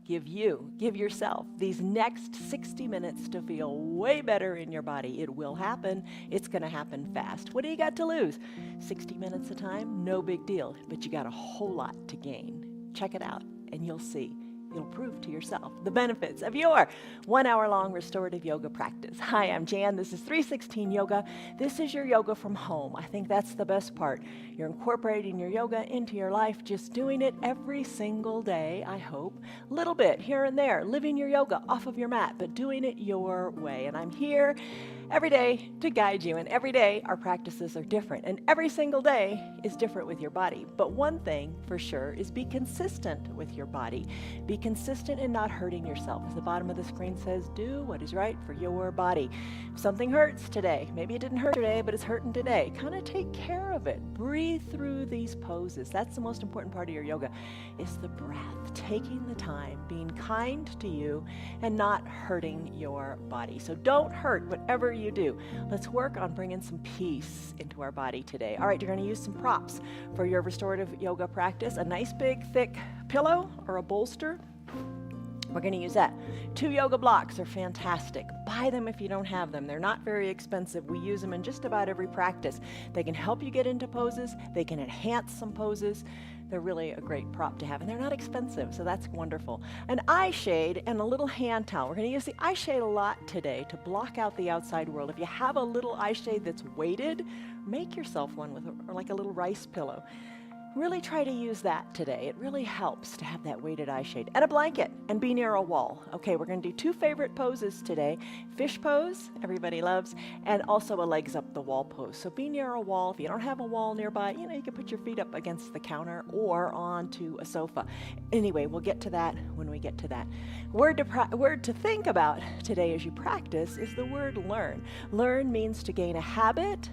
give yourself these next 60 minutes to feel way better in your body. It will happen. It's going to happen fast. What do you got to lose? 60 minutes of time? No big deal, but you got a whole lot to gain. Check it out, and you'll see. You'll prove to yourself the benefits of your 1 hour long restorative yoga practice. Hi, I'm Jan. This is 316 Yoga. This is your yoga from home. I think that's the best part. You're incorporating your yoga into your life, just doing it every single day, I hope. A little bit here and there, living your yoga off of your mat, but doing it your way. And I'm here every day to guide you. And every day our practices are different. And every single day is different with your body. But one thing for sure is be consistent with your body. Be consistent in not hurting yourself. As the bottom of the screen says, do what is right for your body. If something hurts today, maybe it didn't hurt today, but it's hurting today, kind of take care of it. Breathe through these poses. That's the most important part of your yoga, is the breath, taking the time, being kind to you, and not hurting your body. So don't hurt whatever you do. Let's work on bringing some peace into our body today. All right, you're going to use some props for your restorative yoga practice. A nice big thick pillow or a bolster. We're going to use that. 2 yoga blocks are fantastic. Buy them if you don't have them. They're not very expensive. We use them in just about every practice. They can help you get into poses. They can enhance some poses. They're really a great prop to have, and they're not expensive, so that's wonderful. An eye shade and a little hand towel. We're going to use the eye shade a lot today to block out the outside world. If you have a little eye shade that's weighted, make yourself one with like a little rice pillow. Really try to use that today. It really helps to have that weighted eye shade. And a blanket, and be near a wall. Okay, we're going to do 2 favorite poses today. Fish pose, everybody loves, and also a legs up the wall pose. So be near a wall. If you don't have a wall nearby, you can put your feet up against the counter or onto a sofa. Anyway, we'll get to that when we get to that. Word to think about today as you practice is the word learn. Learn means to gain a habit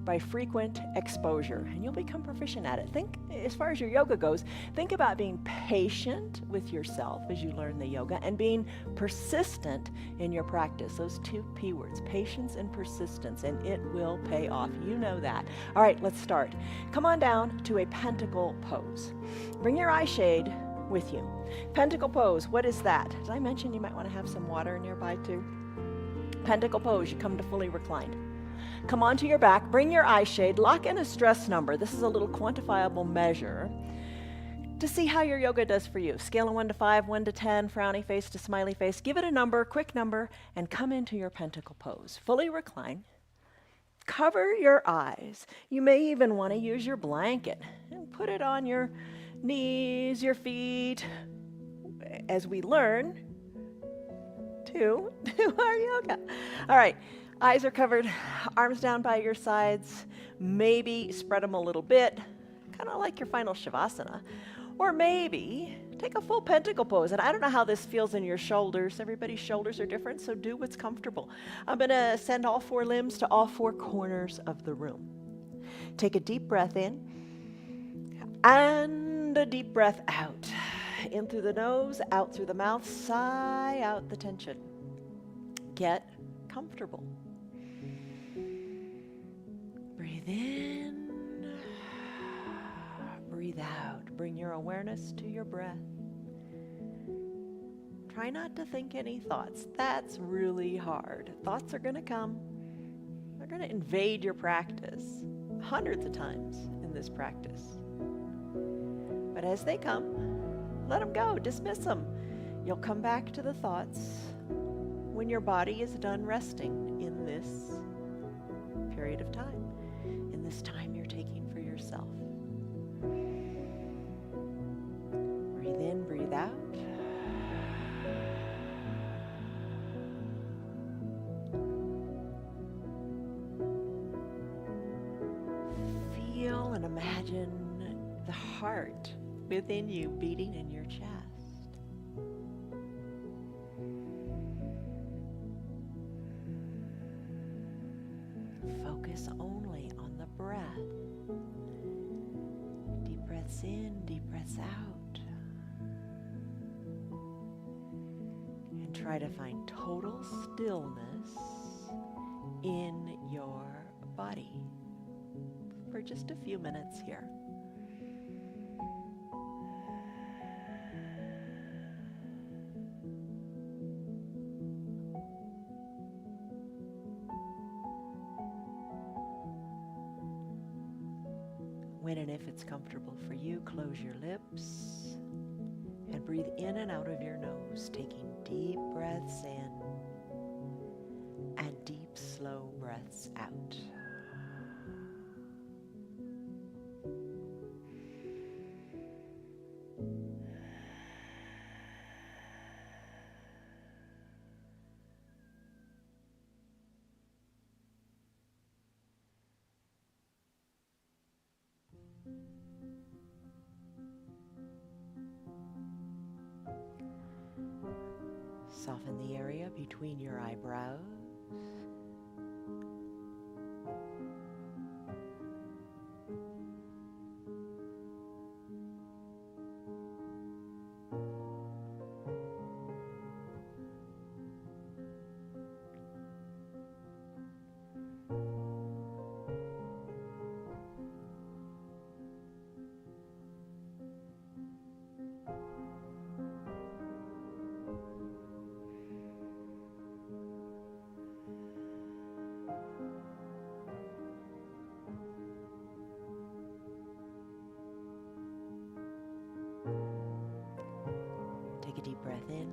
by frequent exposure, and you'll become proficient at it. Think, as far as your yoga goes, think about being patient with yourself as you learn the yoga and being persistent in your practice. Those 2 P words, patience and persistence, and it will pay off. You know that. All right, let's start. Come on down to a pentacle pose. Bring your eye shade with you. Pentacle pose, what is that? Did I mention you might want to have some water nearby too? Pentacle pose, you come to fully reclined. Come onto your back, bring your eye shade, lock in a stress number. This is a little quantifiable measure to see how your yoga does for you. Scale of 1 to 5, 1 to 10, frowny face to smiley face. Give it a number, quick number, and come into your pentacle pose. Fully recline. Cover your eyes. You may even want to use your blanket and put it on your knees, your feet, as we learn to do our yoga. All right. Eyes are covered, arms down by your sides, maybe spread them a little bit, kind of like your final Shavasana. Or maybe take a full pentacle pose. And I don't know how this feels in your shoulders. Everybody's shoulders are different, so do what's comfortable. I'm going to send all 4 limbs to all 4 corners of the room. Take a deep breath in and a deep breath out. In through the nose, out through the mouth, sigh out the tension. Get comfortable. Breathe in, breathe out. Bring your awareness to your breath. Try not to think any thoughts. That's really hard. Thoughts are going to come. They're going to invade your practice hundreds of times in this practice. But as they come, let them go. Dismiss them. You'll come back to the thoughts when your body is done resting in this period of time, in this time you're taking for yourself. Breathe in, breathe out. Feel and imagine the heart within you beating in your chest. Focus only on the breath. Deep breaths in, deep breaths out. And try to find total stillness in your body for just a few minutes here. When and if it's comfortable for you, close your lips and breathe in and out of your nose, taking deep breaths in and deep, slow breaths out. Soften the area between your eyebrows. Take a deep breath in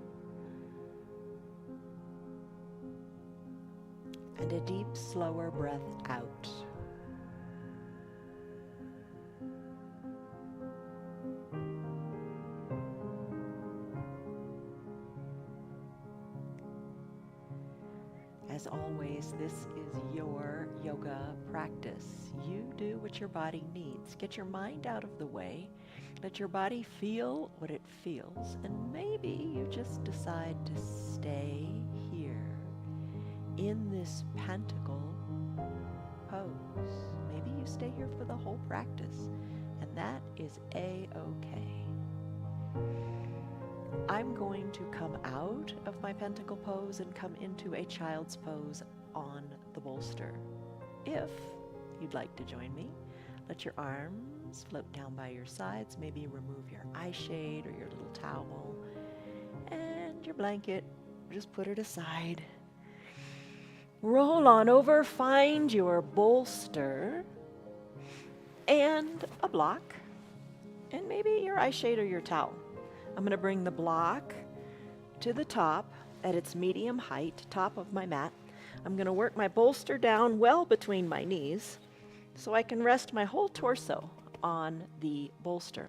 and a deep, slower breath out. As always, this is your yoga practice. You do what your body needs. Get your mind out of the way. Let your body feel what it feels. And maybe you just decide to stay here in this pentacle pose. Maybe you stay here for the whole practice. And that is A-okay. I'm going to come out of my pentacle pose and come into a child's pose on the bolster. If you'd like to join me, let your arms float down by your sides. Maybe remove your eye shade or your little towel and your blanket. Just put it aside. Roll on over, find your bolster and a block and maybe your eye shade or your towel. I'm going to bring the block to the top at its medium height, top of my mat. I'm going to work my bolster down well between my knees so I can rest my whole torso on the bolster.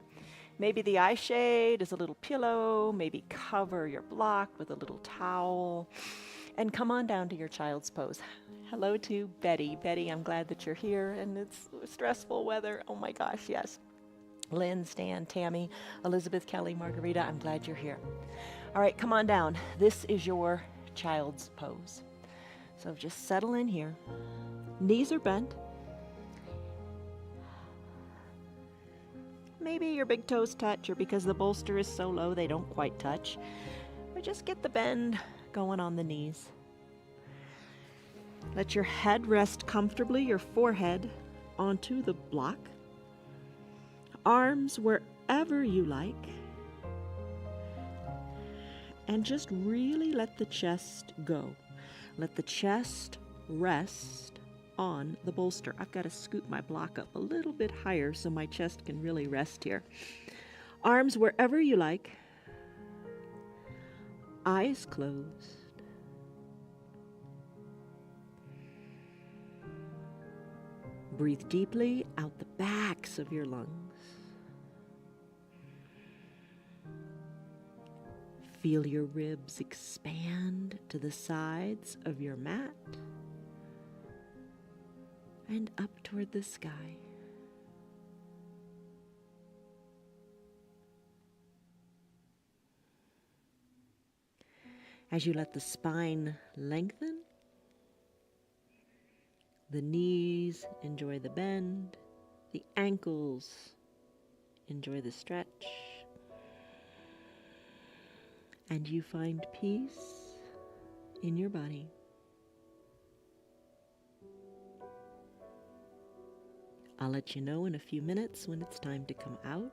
Maybe the eye shade is a little pillow, maybe cover your block with a little towel, and come on down to your child's pose. Hello to Betty. Betty, I'm glad that you're here, and it's stressful weather. Oh my gosh, yes. Lynn, Stan, Tammy, Elizabeth, Kelly, Margarita, I'm glad you're here. All right, come on down. This is your child's pose. So just settle in here. Knees are bent. Maybe your big toes touch, or because the bolster is so low they don't quite touch. But just get the bend going on the knees. Let your head rest comfortably, your forehead onto the block. Arms wherever you like, and just really let the chest go. Let the chest rest on the bolster. I've got to scoot my block up a little bit higher so my chest can really rest here. Arms wherever you like, eyes closed. Breathe deeply out the backs of your lungs. Feel your ribs expand to the sides of your mat and up toward the sky. As you let the spine lengthen, the knees enjoy the bend, the ankles enjoy the stretch, and you find peace in your body. I'll let you know in a few minutes when it's time to come out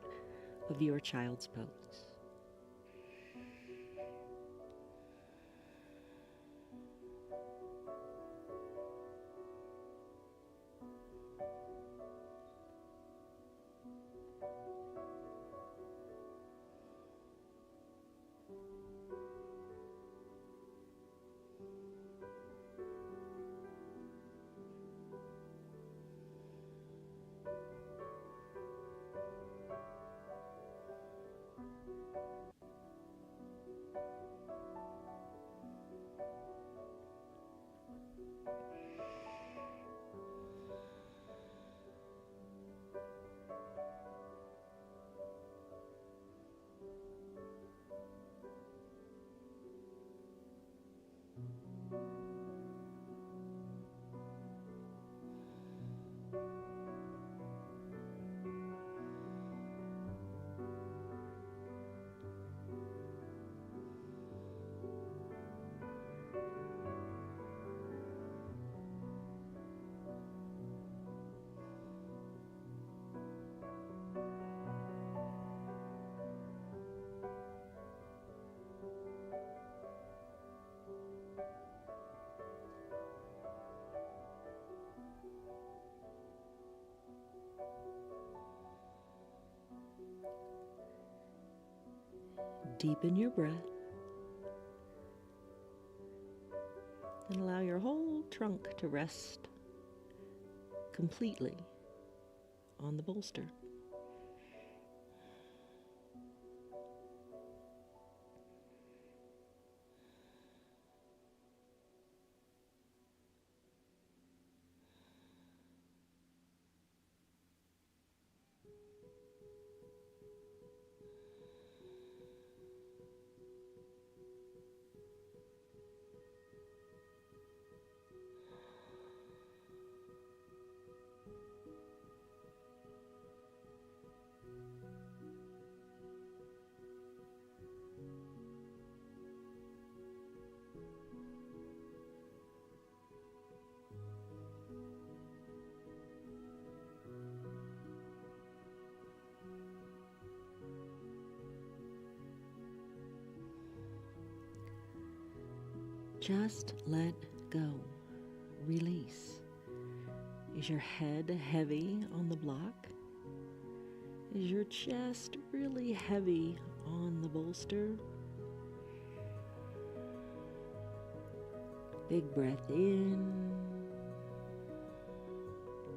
of your child's pose. Deepen your breath. And allow your whole trunk to rest completely on the bolster. Just let go. Release. Is your head heavy on the block? Is your chest really heavy on the bolster? Big breath in.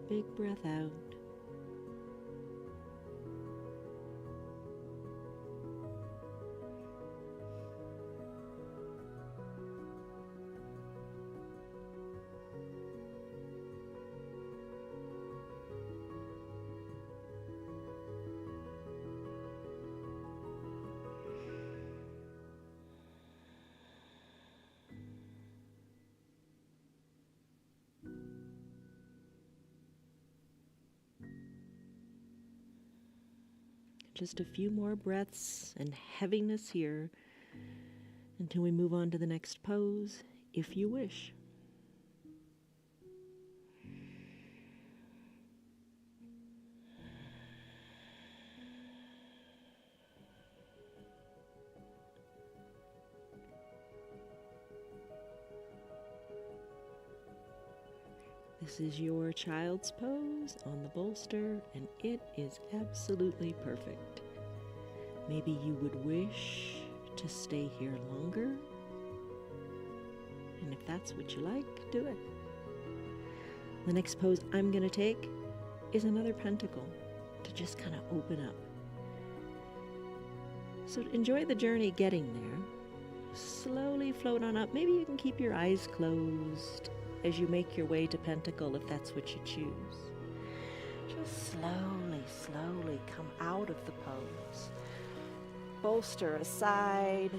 Big breath out. Just a few more breaths and heaviness here until we move on to the next pose, if you wish. This is your child's pose on the bolster, and it is absolutely perfect. Maybe you would wish to stay here longer, and if that's what you like, do it. The next pose I'm going to take is another pentacle to just kind of open up. So enjoy the journey getting there. Slowly float on up. Maybe you can keep your eyes closed as you make your way to pentacle if that's what you choose. Just slowly, slowly come out of the pose. Bolster aside,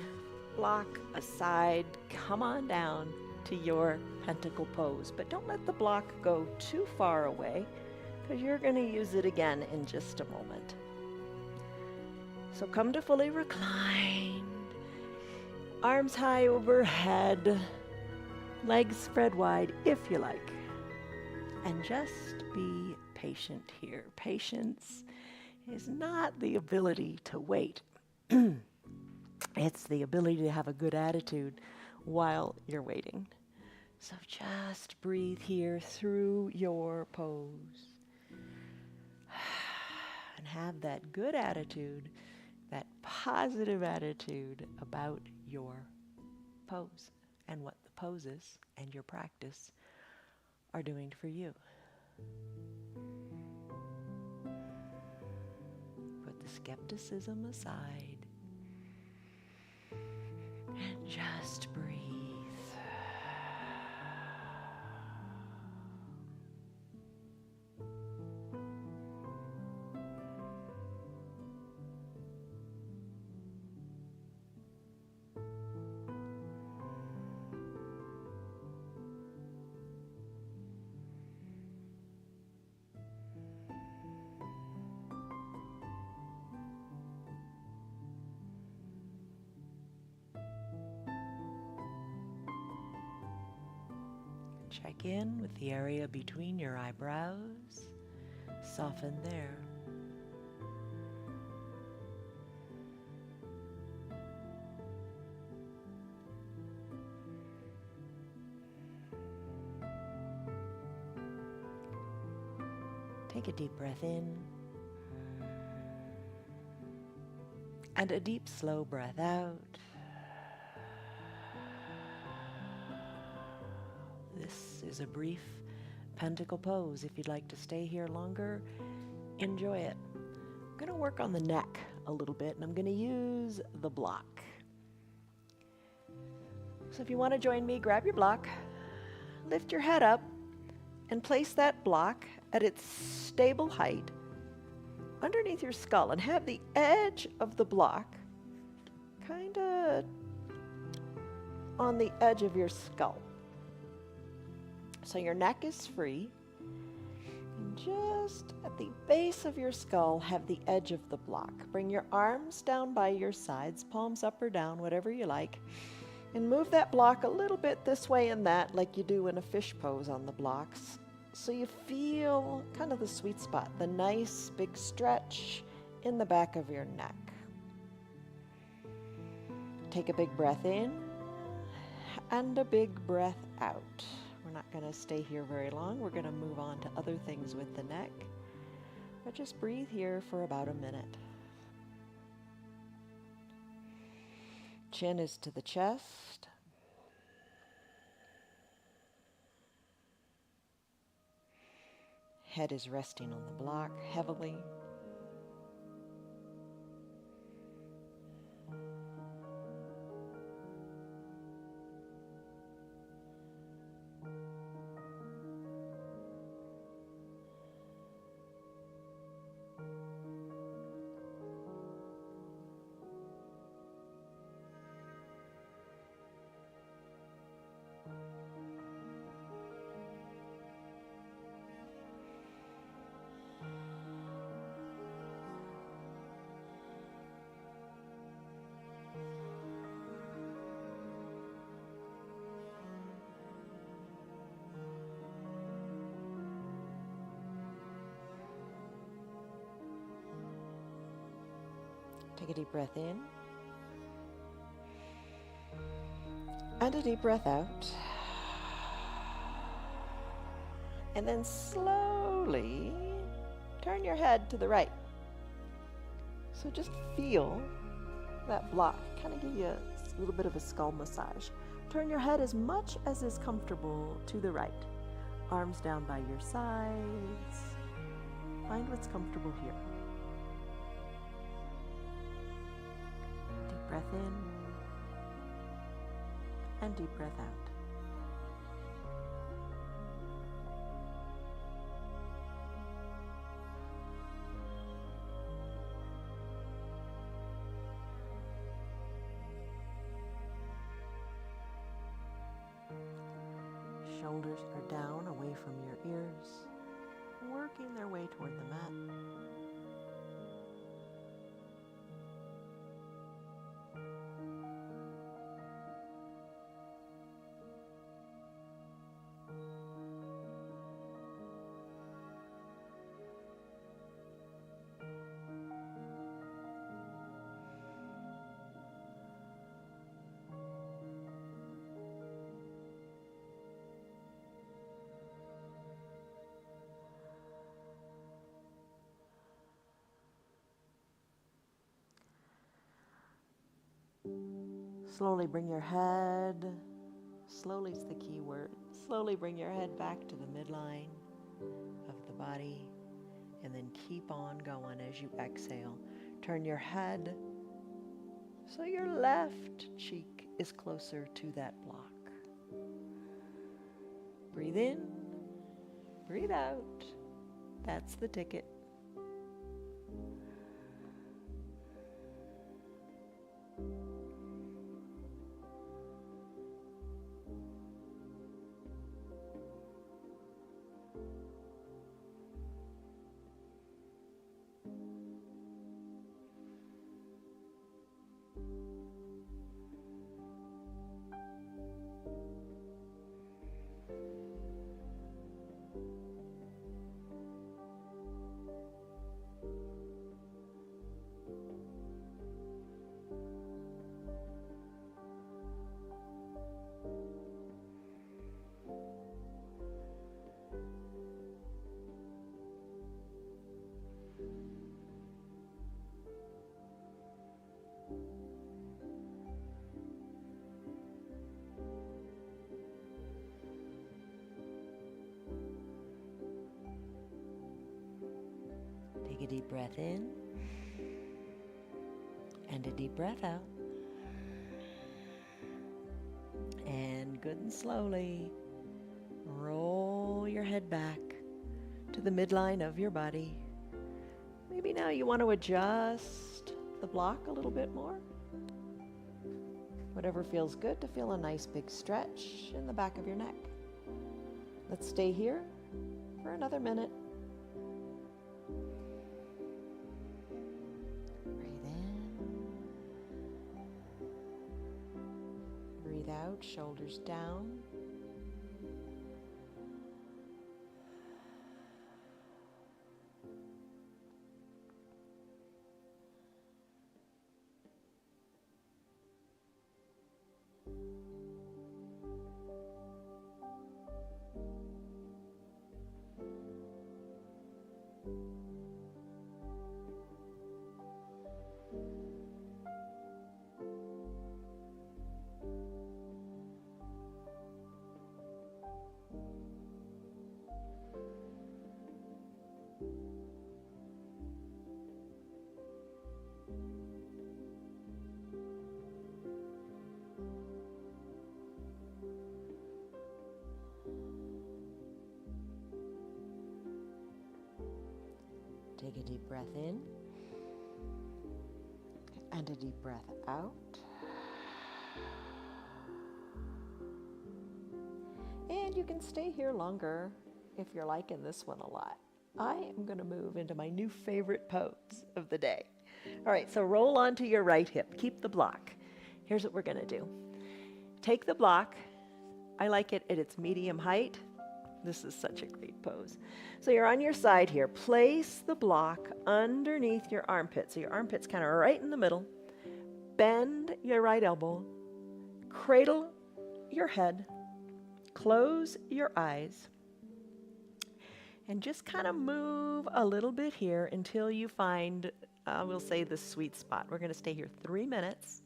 block aside, come on down to your pentacle pose. But don't let the block go too far away, because you're going to use it again in just a moment. So come to fully reclined, arms high overhead, legs spread wide if you like. And just be patient here. Patience is not the ability to wait. It's the ability to have a good attitude while you're waiting. So just breathe here through your pose. And have that good attitude, that positive attitude about your pose and what the poses and your practice are doing for you. Put the skepticism aside and just breathe. Check in with the area between your eyebrows. Soften there. Take a deep breath in. And a deep, slow breath out. This is a brief pentacle pose. If you'd like to stay here longer, enjoy it. I'm going to work on the neck a little bit, and I'm going to use the block. So if you want to join me, grab your block, lift your head up, and place that block at its stable height underneath your skull, and have the edge of the block kind of on the edge of your skull. So your neck is free, and just at the base of your skull, have the edge of the block. Bring your arms down by your sides, palms up or down, whatever you like, and move that block a little bit this way and that, like you do in a fish pose on the blocks. So you feel kind of the sweet spot, the nice big stretch in the back of your neck. Take a big breath in and a big breath out. We're not going to stay here very long. We're going to move on to other things with the neck. But just breathe here for about a minute. Chin is to the chest. Head is resting on the block heavily. Take a deep breath in and a deep breath out. And then slowly turn your head to the right. So just feel that block, kind of give you a little bit of a skull massage. Turn your head as much as is comfortable to the right. Arms down by your sides. Find what's comfortable here. Deep breath in and deep breath out. Shoulders are down away from your ears, working their way toward the mat. Slowly bring your head, slowly is the key word, slowly bring your head back to the midline of the body, and then keep on going as you exhale. Turn your head so your left cheek is closer to that block. Breathe in, breathe out. That's the ticket. Take a deep breath in and a deep breath out. And good and slowly roll your head back to the midline of your body. Maybe now you want to adjust the block a little bit more. Whatever feels good to feel a nice big stretch in the back of your neck. Let's stay here for another minute. Breathe in. Breathe out, shoulders down. Take a deep breath in and a deep breath out. And you can stay here longer if you're liking this one a lot. I am going to move into my new favorite pose of the day. All right, so roll onto your right hip. Keep the block. Here's what we're going to do. Take the block. I like it at its medium height. This is such a great pose. So you're on your side here. Place the block underneath your armpit. So your armpit's kind of right in the middle. Bend your right elbow. Cradle your head. Close your eyes. And just kind of move a little bit here until you find, we'll say, the sweet spot. We're going to stay here 3 minutes.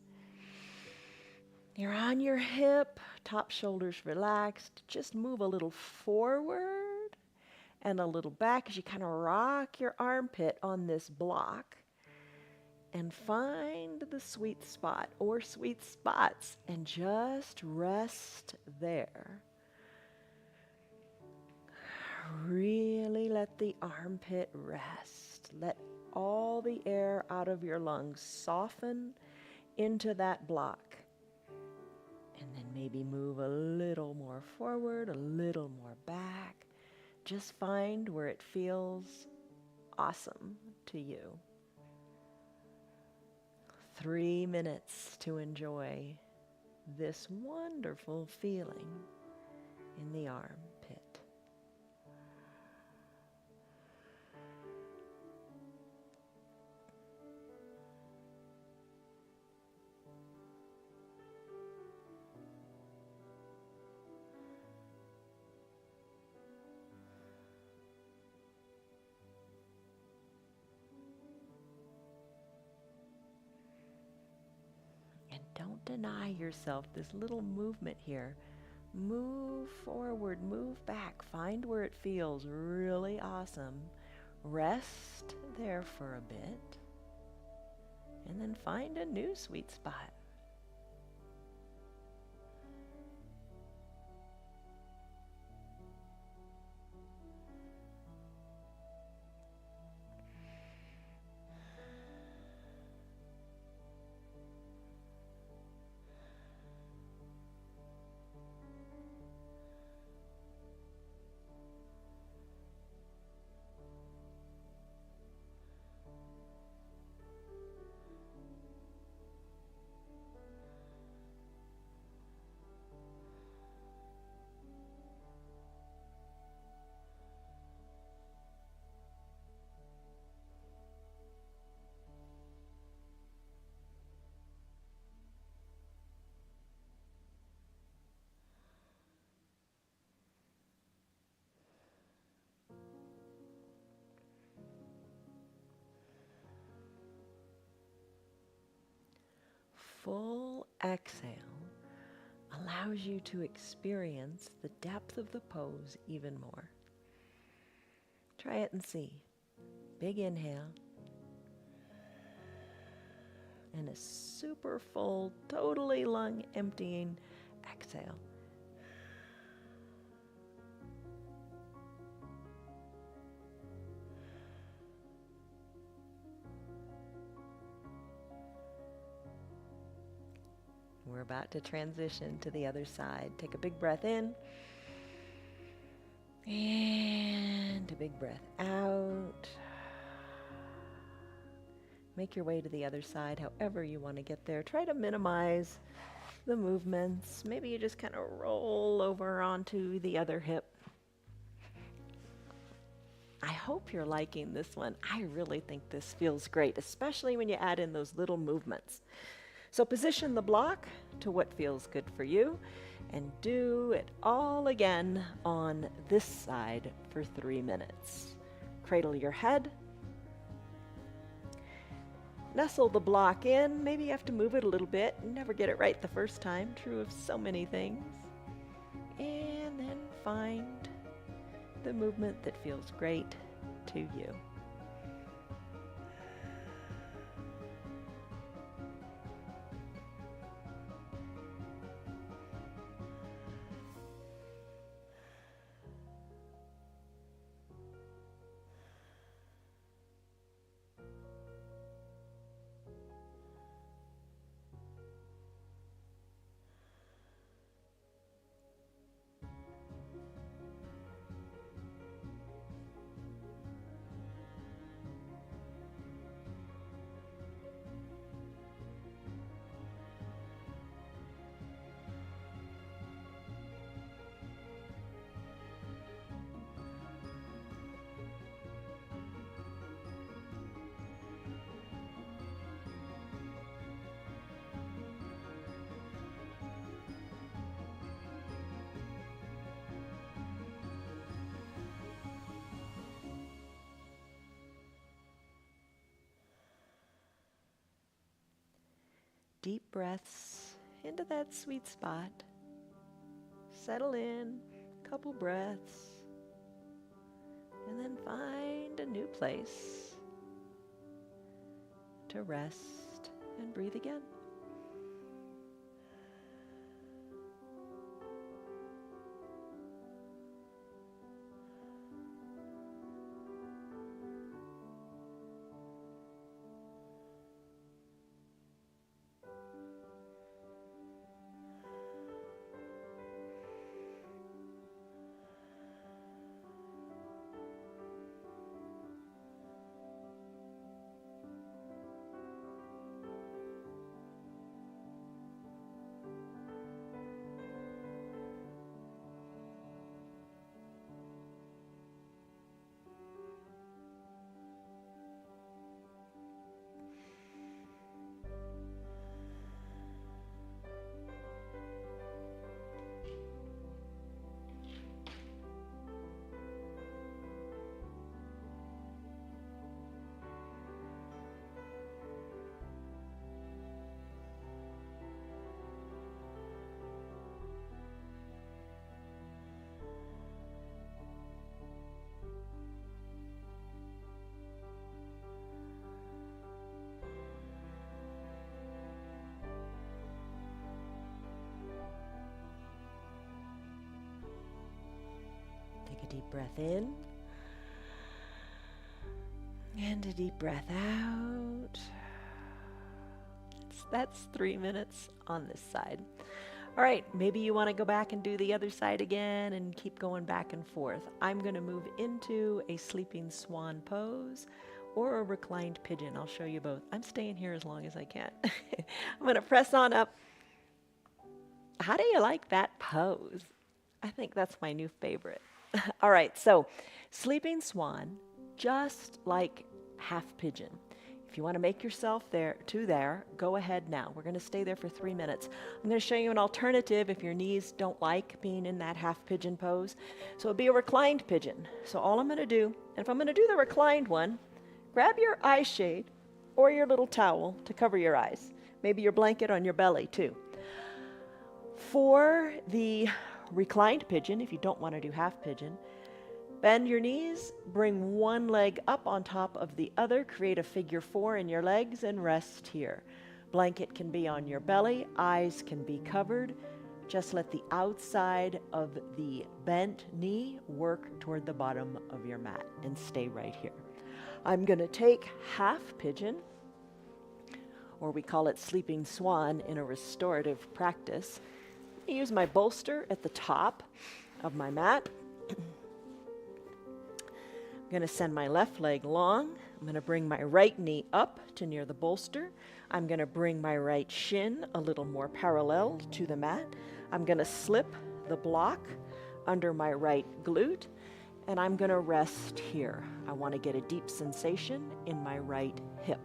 You're on your hip, top shoulders relaxed. Just move a little forward and a little back as you kind of rock your armpit on this block. And find the sweet spot or sweet spots and just rest there. Really let the armpit rest. Let all the air out of your lungs soften into that block. And then maybe move a little more forward, a little more back. Just find where it feels awesome to you. 3 minutes to enjoy this wonderful feeling in the armpit. Don't deny yourself this little movement here. Move forward, move back. Find where it feels really awesome. Rest there for a bit. And then find a new sweet spot. Full exhale allows you to experience the depth of the pose even more. Try it and see. Big inhale. And a super full, totally lung emptying exhale. We're about to transition to the other side. Take a big breath in. And a big breath out. Make your way to the other side however you want to get there. Try to minimize the movements. Maybe you just kind of roll over onto the other hip. I hope you're liking this one. I really think this feels great, especially when you add in those little movements. So position the block to what feels good for you and do it all again on this side for 3 minutes. Cradle your head. Nestle the block in. Maybe you have to move it a little bit. Never get it right the first time. True of so many things. And then find the movement that feels great to you. Deep breaths into that sweet spot. Settle in, couple breaths, and then find a new place to rest and breathe again. Take a deep breath in and a deep breath out. That's 3 minutes on this side. All right, maybe you want to go back and do the other side again and keep going back and forth. I'm going to move into a sleeping swan pose or a reclined pigeon. I'll show you both. I'm staying here as long as I can. I'm going to press on up. How do you like that pose? I think that's my new favorite. All right, so sleeping swan, just like half pigeon. If you want to make yourself there, go ahead now. We're going to stay there for 3 minutes. I'm going to show you an alternative if your knees don't like being in that half pigeon pose. So it'll be a reclined pigeon. So all I'm going to do, and if I'm going to do the reclined one, grab your eye shade or your little towel to cover your eyes. Maybe your blanket on your belly too. For the reclined pigeon, if you don't want to do half pigeon, Bend your knees, bring one leg up on top of the other, create a figure 4 in your legs, and rest here. Blanket can be on your belly, eyes can be covered. Just let the outside of the bent knee work toward the bottom of your mat and stay right here. I'm going to take half pigeon, or we call it sleeping swan in a restorative practice. I use my bolster at the top of my mat. I'm going to send my left leg long. I'm going to bring my right knee up to near the bolster. I'm going to bring my right shin a little more parallel to the mat. I'm going to slip the block under my right glute, and I'm going to rest here. I want to get a deep sensation in my right hip.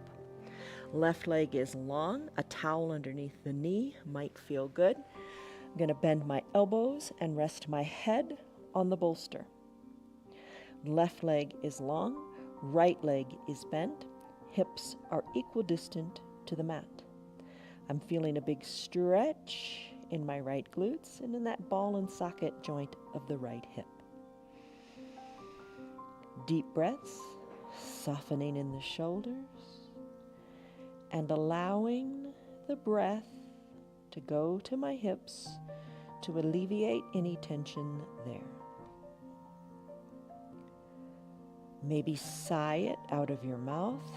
Left leg is long. A towel underneath the knee might feel good. I'm going to bend my elbows and rest my head on the bolster. Left leg is long. Right leg is bent. Hips are equidistant to the mat. I'm feeling a big stretch in my right glutes and in that ball and socket joint of the right hip. Deep breaths, softening in the shoulders, and allowing the breath to go to my hips to alleviate any tension there. Maybe sigh it out of your mouth.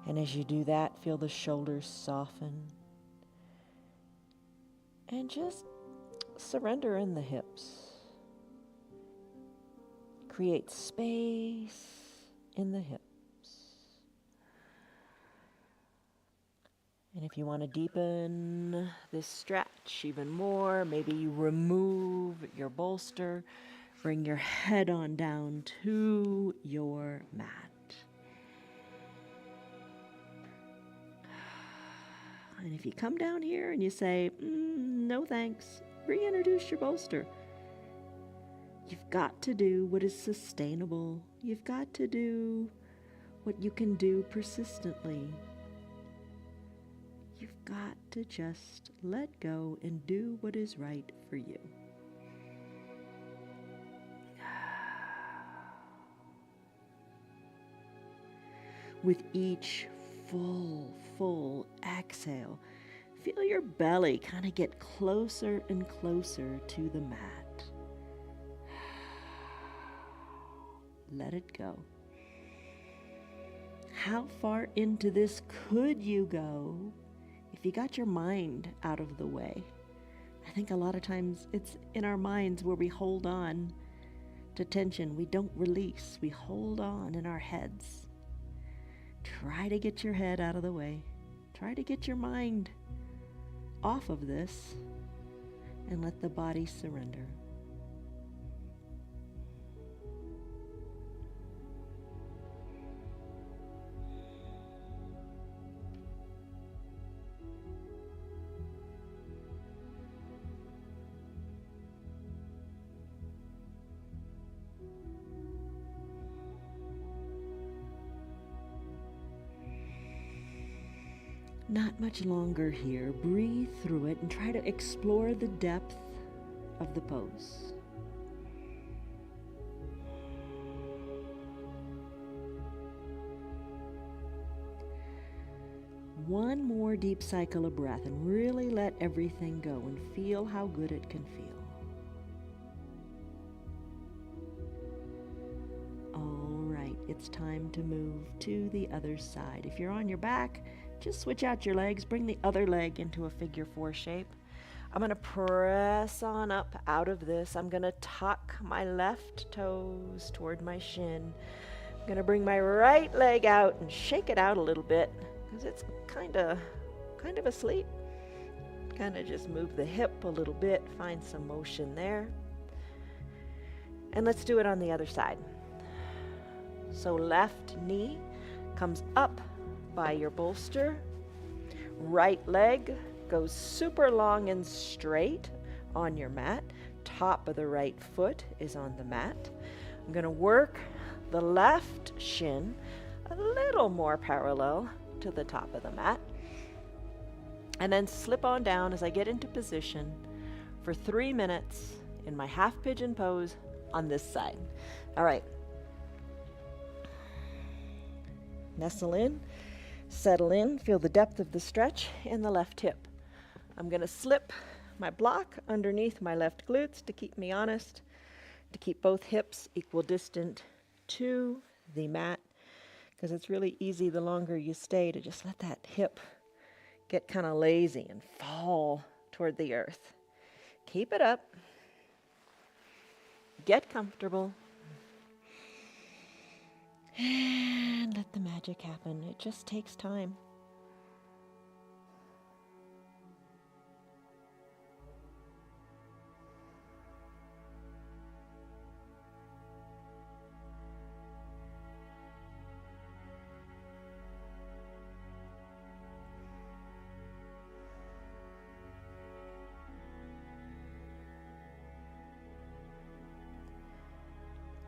And as you do that, feel the shoulders soften. And just surrender in the hips. Create space in the hips. And if you want to deepen this stretch even more, maybe you remove your bolster, bring your head on down to your mat. And if you come down here and you say, no thanks, reintroduce your bolster. You've got to do what is sustainable. You've got to do what you can do persistently. You've got to just let go and do what is right for you. With each full exhale, feel your belly kind of get closer and closer to the mat. Let it go. How far into this could you go if you got your mind out of the way? I think a lot of times it's in our minds where we hold on to tension. We don't release. We hold on in our heads. Try to get your head out of the way. Try to get your mind off of this and let the body surrender. Not much longer here. Breathe through it and try to explore the depth of the pose. One more deep cycle of breath and really let everything go and feel how good it can feel. All right, it's time to move to the other side. If you're on your back, just switch out your legs, bring the other leg into a figure 4 shape. I'm going to press on up out of this. I'm going to tuck my left toes toward my shin. I'm going to bring my right leg out and shake it out a little bit because it's kind of asleep. Kind of just move the hip a little bit, find some motion there. And let's do it on the other side. So left knee comes up by your bolster. Right leg goes super long and straight on your mat. Top of the right foot is on the mat. I'm going to work the left shin a little more parallel to the top of the mat. And then slip on down as I get into position for 3 minutes in my half pigeon pose, on this side. All right. Nestle in, settle in, feel the depth of the stretch in the left hip. I'm going to slip my block underneath my left glutes to keep me honest, to keep both hips equal distant to the mat, because it's really easy the longer you stay to just let that hip get kind of lazy and fall toward the earth. Keep it up. Get comfortable. And let the magic happen. It just takes time.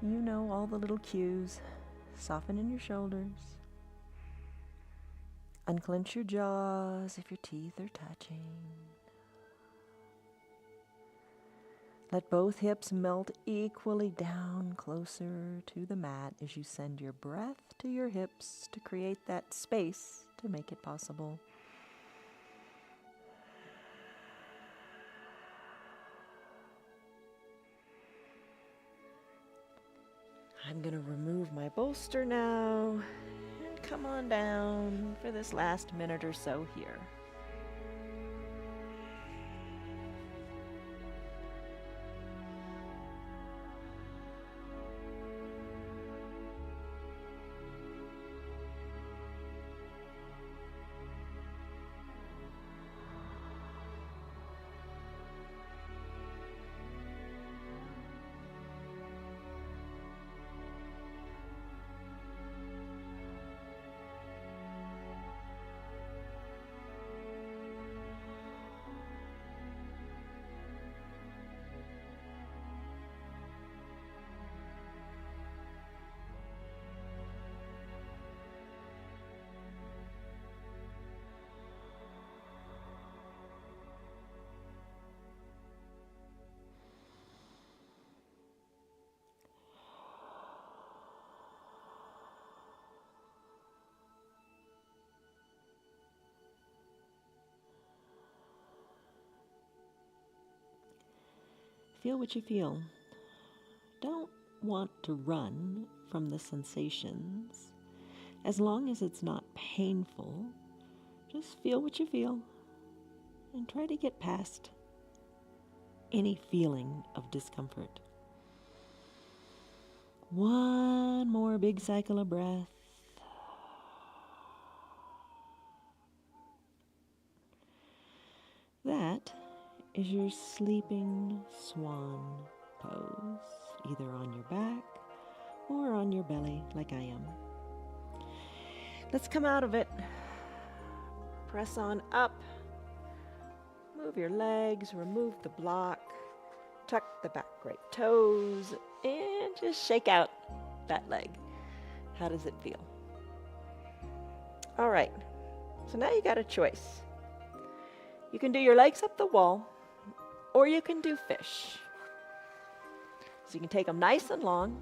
You know all the little cues. Soften in your shoulders. Unclench your jaws if your teeth are touching. Let both hips melt equally down closer to the mat as you send your breath to your hips to create that space to make it possible. I'm going to remove my bolster now and come on down for this last minute or so here. Feel what you feel. Don't want to run from the sensations. As long as it's not painful, just feel what you feel and try to get past any feeling of discomfort. One more big cycle of breath. That is your sleeping swan pose, either on your back or on your belly like I am. Let's come out of it. Press on up. Move your legs, remove the block, tuck the back right toes, and just shake out that leg. How does it feel? All right, so now you got a choice. You can do your legs up the wall, or you can do fish. So you can take them nice and long.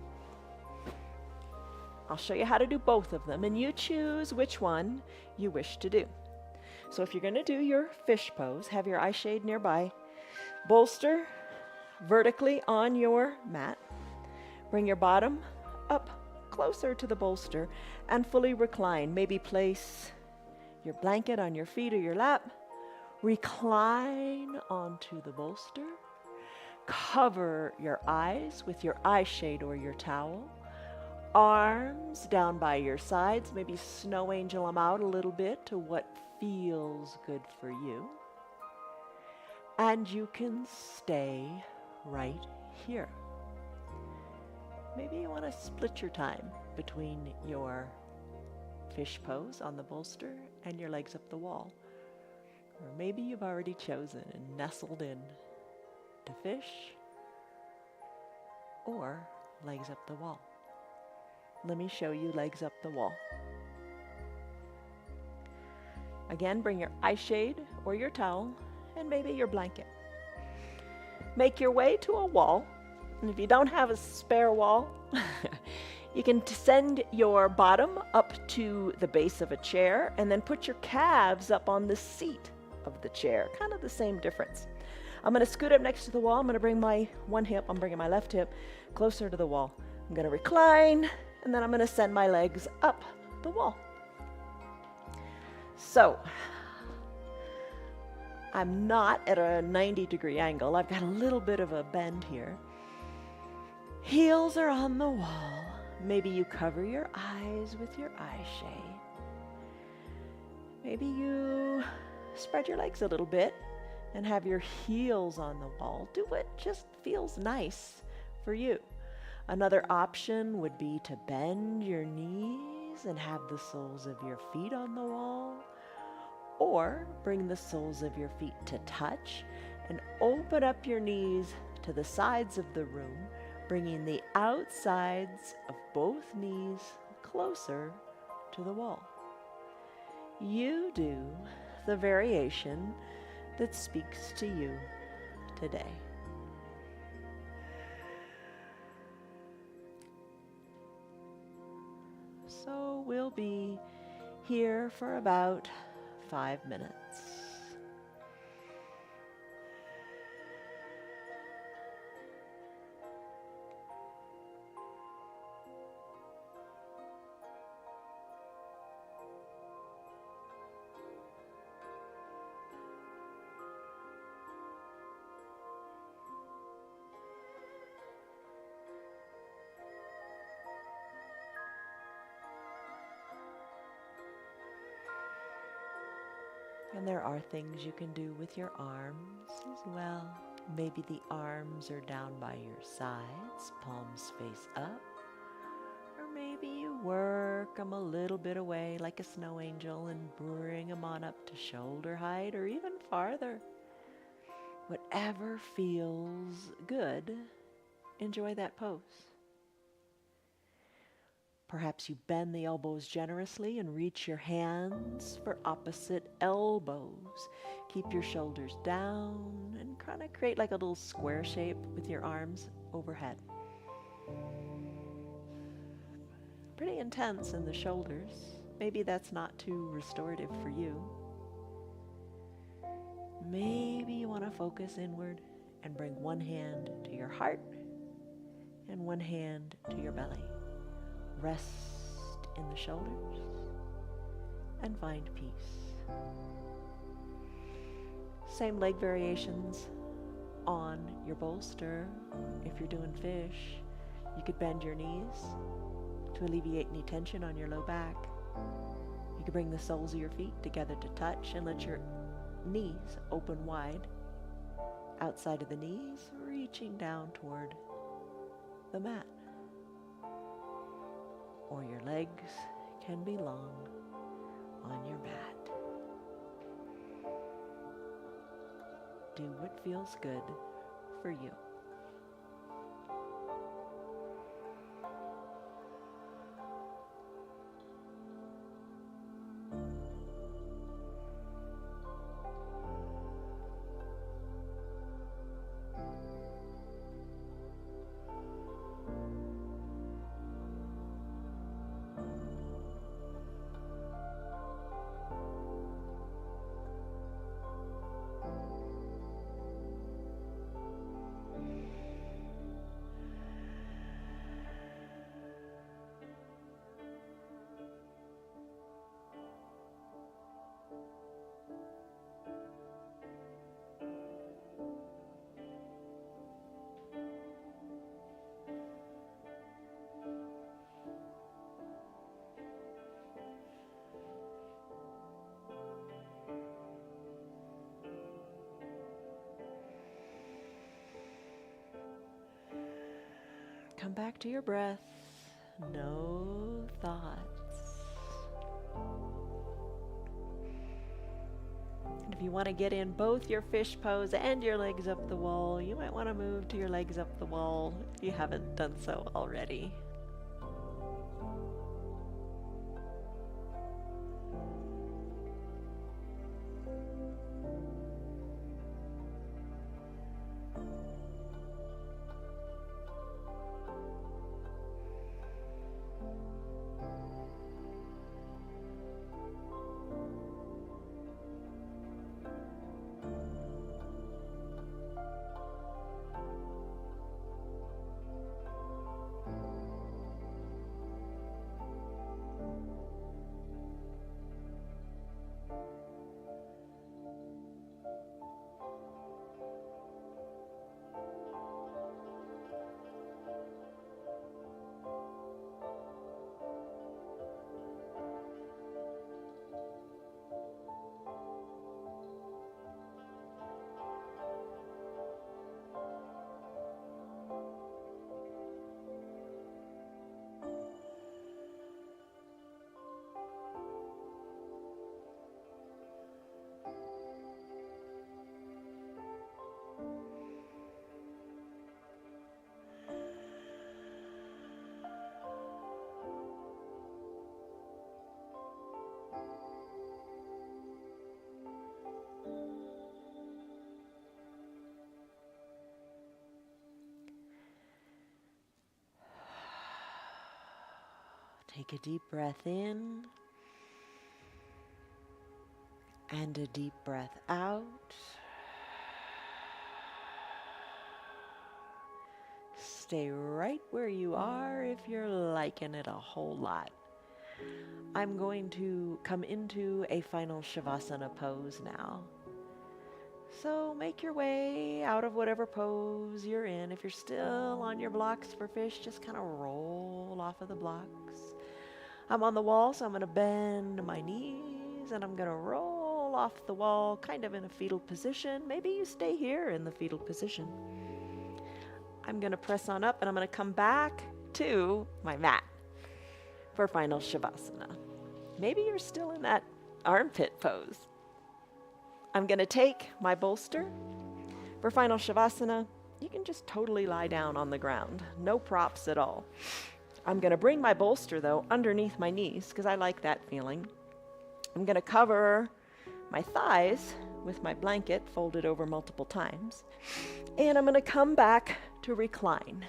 I'll show you how to do both of them, and you choose which one you wish to do. So if you're going to do your fish pose, have your eye shade nearby. Bolster vertically on your mat. Bring your bottom up closer to the bolster and fully recline. Maybe place your blanket on your feet or your lap. Recline onto the bolster. Cover your eyes with your eye shade or your towel. Arms down by your sides. Maybe snow angel them out a little bit to what feels good for you. And you can stay right here. Maybe you want to split your time between your fish pose on the bolster and your legs up the wall. Or maybe you've already chosen and nestled in to fish or legs up the wall. Let me show you legs up the wall. Again, bring your eye shade or your towel and maybe your blanket. Make your way to a wall And if you don't have a spare wall, you can send your bottom up to the base of a chair and then put your calves up on the seat of the chair. Kind of the same difference. I'm going to scoot up next to the wall. I'm going to bring my one hip, I'm bringing my left hip closer to the wall. I'm going to recline, and then I'm going to send my legs up the wall. So, I'm not at a 90-degree angle. I've got a little bit of a bend here. Heels are on the wall. Maybe you cover your eyes with your eye shade. Maybe you spread your legs a little bit and have your heels on the wall. Do what just feels nice for you. Another option would be to bend your knees and have the soles of your feet on the wall, or bring the soles of your feet to touch and open up your knees to the sides of the room, bringing the outsides of both knees closer to the wall. You do the variation that speaks to you today. So we'll be here for about 5 minutes. And there are things you can do with your arms as well. Maybe the arms are down by your sides, palms face up. Or maybe you work them a little bit away like a snow angel and bring them on up to shoulder height or even farther. Whatever feels good, enjoy that pose. Perhaps you bend the elbows generously and reach your hands for opposite elbows. Keep your shoulders down and kind of create like a little square shape with your arms overhead. Pretty intense in the shoulders. Maybe that's not too restorative for you. Maybe you want to focus inward and bring one hand to your heart and one hand to your belly. Rest in the shoulders and find peace. Same leg variations on your bolster. If you're doing fish, you could bend your knees to alleviate any tension on your low back. You could bring the soles of your feet together to touch and let your knees open wide. Outside of the knees, reaching down toward the mat. Or your legs can be long on your mat. Do what feels good for you. Come back to your breath. No thoughts. And if you want to get in both your fish pose and your legs up the wall, you might want to move to your legs up the wall if you haven't done so already. Take a deep breath in and a deep breath out. Stay right where you are if you're liking it a whole lot. I'm going to come into a final Shavasana pose now. So make your way out of whatever pose you're in. If you're still on your blocks for fish, just kind of roll off of the blocks. I'm on the wall, so I'm going to bend my knees and I'm going to roll off the wall, kind of in a fetal position. Maybe you stay here in the fetal position. I'm going to press on up and I'm going to come back to my mat for final Shavasana. Maybe you're still in that armpit pose. I'm going to take my bolster. For final Shavasana, you can just totally lie down on the ground. No props at all. I'm going to bring my bolster, though, underneath my knees because I like that feeling. I'm going to cover my thighs with my blanket folded over multiple times. And I'm going to come back to recline.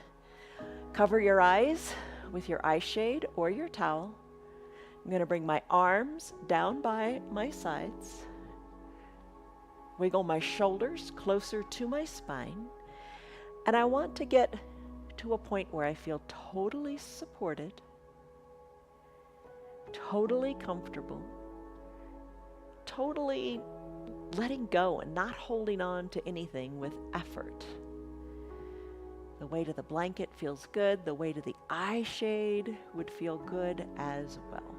Cover your eyes with your eye shade or your towel. I'm going to bring my arms down by my sides. Wiggle my shoulders closer to my spine. And I want to get to a point where I feel totally supported, totally comfortable, totally letting go and not holding on to anything with effort. The weight of the blanket feels good. The weight of the eye shade would feel good as well.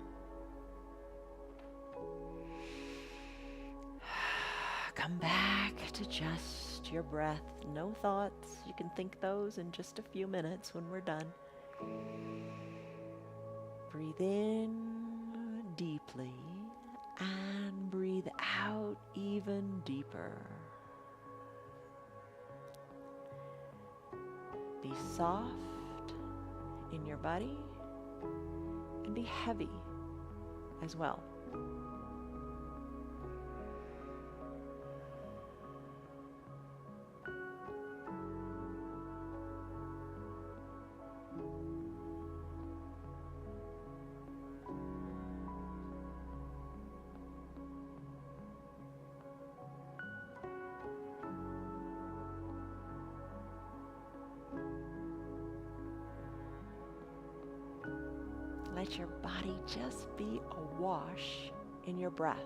Come back to just your breath. No thoughts. You can think those in just a few minutes when we're done. Breathe in deeply and breathe out even deeper. Be soft in your body and be heavy as well. Let your body just be awash in your breath.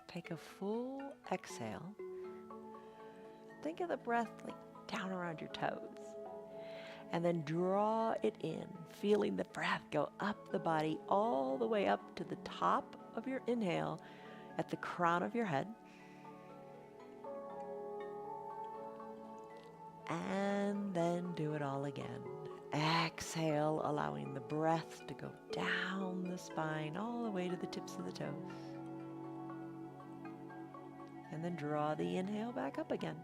Take a full exhale. Think of the breath like down around your toes. And then draw it in, feeling the breath go up the body all the way up to the top of your inhale at the crown of your head. And then do it all again. Exhale, allowing the breath to go down the spine all the way to the tips of the toes. And then draw the inhale back up again.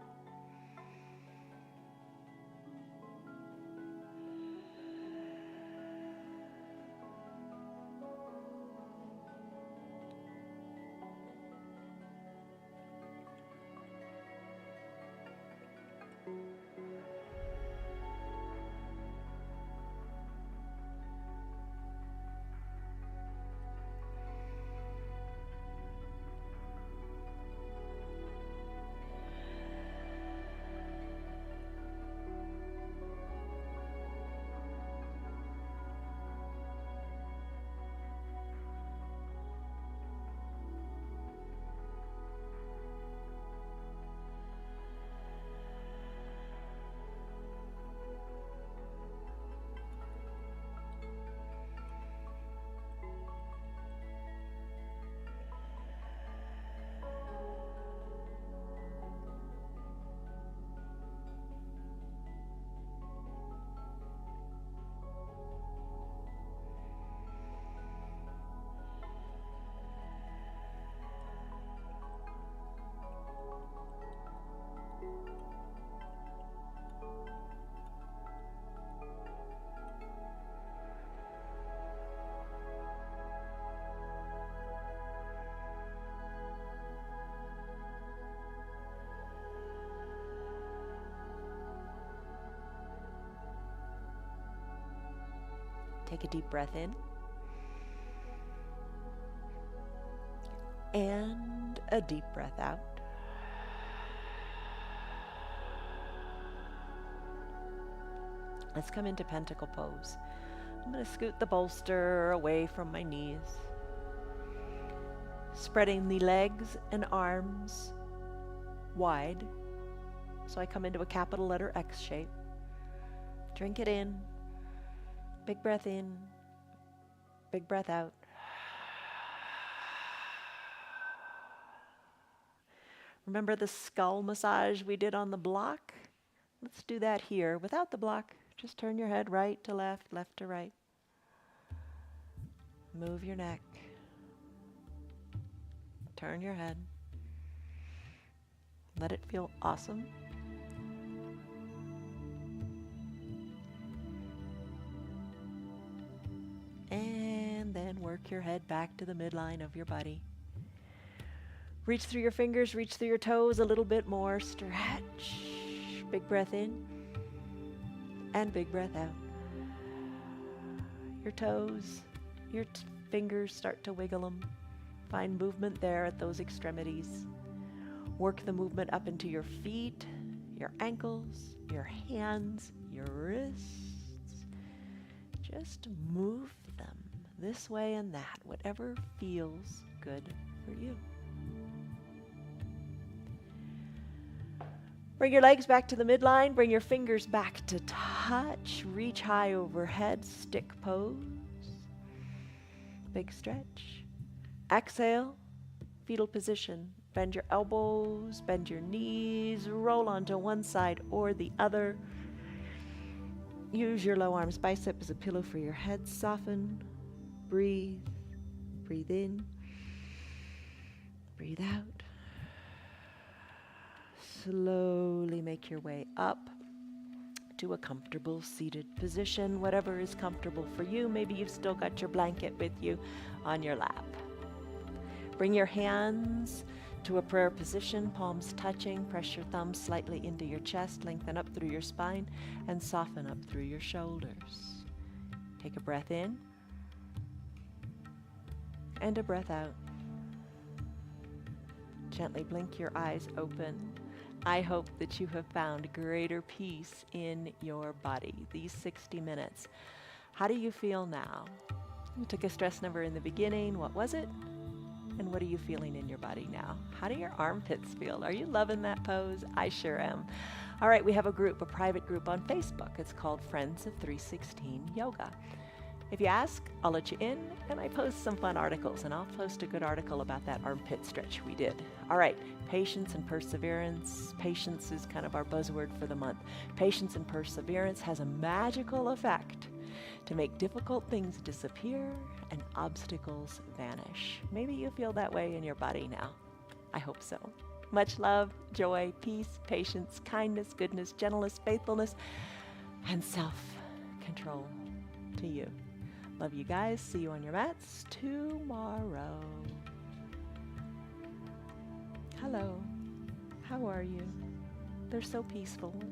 Take a deep breath in. And a deep breath out. Let's come into pentacle pose. I'm going to scoot the bolster away from my knees, spreading the legs and arms wide. So I come into a capital letter X shape. Drink it in. Big breath in. Big breath out. Remember the skull massage we did on the block? Let's do that here without the block. Just turn your head right to left, left to right. Move your neck. Turn your head. Let it feel awesome. And then work your head back to the midline of your body. Reach through your fingers, reach through your toes a little bit more. Stretch. Big breath in. And big breath out. Your toes, your fingers, start to wiggle them. Find movement there at those extremities. Work the movement up into your feet, your ankles, your hands, your wrists. Just move them this way and that, whatever feels good for you. Bring your legs back to the midline. Bring your fingers back to touch. Reach high overhead. Stick pose. Big stretch. Exhale. Fetal position. Bend your elbows. Bend your knees. Roll onto one side or the other. Use your low arms bicep as a pillow for your head. Soften. Breathe. Breathe in. Breathe out. Slowly make your way up to a comfortable seated position, whatever is comfortable for you. Maybe you've still got your blanket with you on your lap. Bring your hands to a prayer position, palms touching. Press your thumbs slightly into your chest, lengthen up through your spine, and soften up through your shoulders. Take a breath in and a breath out. Gently blink your eyes open. I hope that you have found greater peace in your body these 60 minutes. How do you feel now? You took a stress number in the beginning. What was it? And what are you feeling in your body now? How do your armpits feel? Are you loving that pose? I sure am. All right, we have a group, a private group on Facebook. It's called Friends of 316 Yoga. If you ask, I'll let you in, and I post some fun articles, and I'll post a good article about that armpit stretch we did. All right, patience and perseverance. Patience is kind of our buzzword for the month. Patience and perseverance has a magical effect to make difficult things disappear and obstacles vanish. Maybe you feel that way in your body now. I hope so. Much love, joy, peace, patience, kindness, goodness, gentleness, faithfulness, and self-control to you. Love you guys. See you on your mats tomorrow. Hello. How are you? They're so peaceful in a